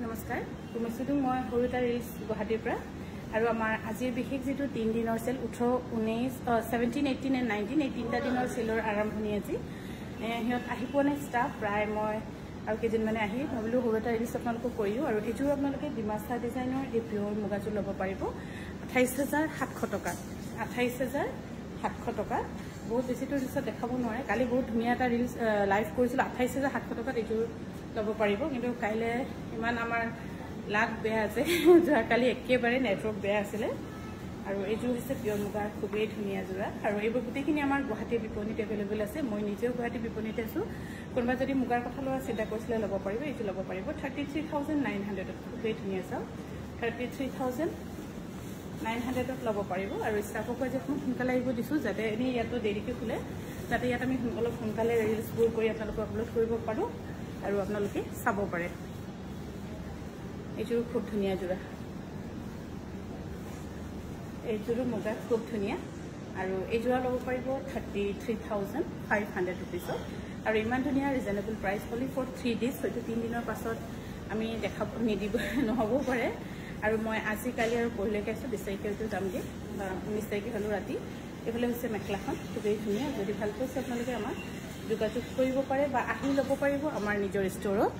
নমস্কাৰ তুমিছিলো মই সৰুটা ৰিলছ গুৱাহাটীৰ পৰা আৰু আমাৰ আজিৰ বিশেষ যেটো 3 দিনৰ সেল 18 19 17 18 and 19 এই তিনটা দিনৰ সেলৰ আৰম্ভণি আজি হিয়ত আহি পোৱা ষ্টাফ প্ৰায় মই আৰু কেজিন মানে আহি ভাবিলো সৰুটা ৰিলছ আপোনালোকক কৰিও আৰু এজোৰ আপোনালোকে ডিমাছা ডিজাইনৰ এই পিয়ৰ মুগাজোৰ ল'ব পাৰিব 28700 টকা 28700 টকা বহুত বেছি তো ৰিলছ দেখাব নোৱাৰে কালি বহুত ধুনীয়া এটা ৰিলছ লাইভ কৰিছিল 28700 টকা এজোৰ ল'ব পাৰিব কিন্তু কাইলে ইমান আমাৰ লাগ বেয়া আছে যোৱা কালি একেবাৰে নেটৱৰ্ক বেয়া আছিল আৰু এজোৰ হৈছে পিয়ৰ মুগাৰ খুবেই ধুনীয়া জোৰা আৰু এইবোৰ গোটেইখিনি আমাৰ গুৱাহাটী বিপণীত এভেইলেবল আছে মই নিজেও গুৱাহাটী বিপণীত আছো কোনবা যদি মুগাৰ কথা লোৱা চিন্তা কৰিছিলে ল'ব পাৰিব এইটো ল'ব পাৰিব 33900 খুবেই ধুনীয়া চাও 33900 ল'ব পাৰিব আৰু ষ্টাফক যে সোনকালে আহিব দিছো যাতে এনে ইয়াতো দেৰিকৈ খুলে যাতে ইয়াত আমি সোনকালে ৰিলছবোৰ কৰি আপোনালোকক আপলোড কৰিব পাৰো আৰু আপোনালোকে চাব পাৰে এইযোৰ খুব ধুনীয়া জোৰা এইযোৰ মুগা খুব ধুনীয়া আৰু এই জোৰা ল'ব পাৰিব 33500 रुपीस আৰু ইমান ধুনীয়া reasonable price only for 3 days হয়তো 3 দিনৰ পাছত আমি দেখাব নিদিব নহব পাৰে আৰু মই আজি কালি আৰু পৰলৈকে আছো 20 তাৰিখে যামগে 19 তাৰিখে হলো ৰাতি এফালে হৈছে মেখলাখন খুবেই ধুনীয়া যদি ভাল পাইছে আপোনালোকে আমাক যোগাযোগ কৰিব পাৰে বা আহি ল'ব পাৰিব আমাৰ নিজৰ ষ্টৰত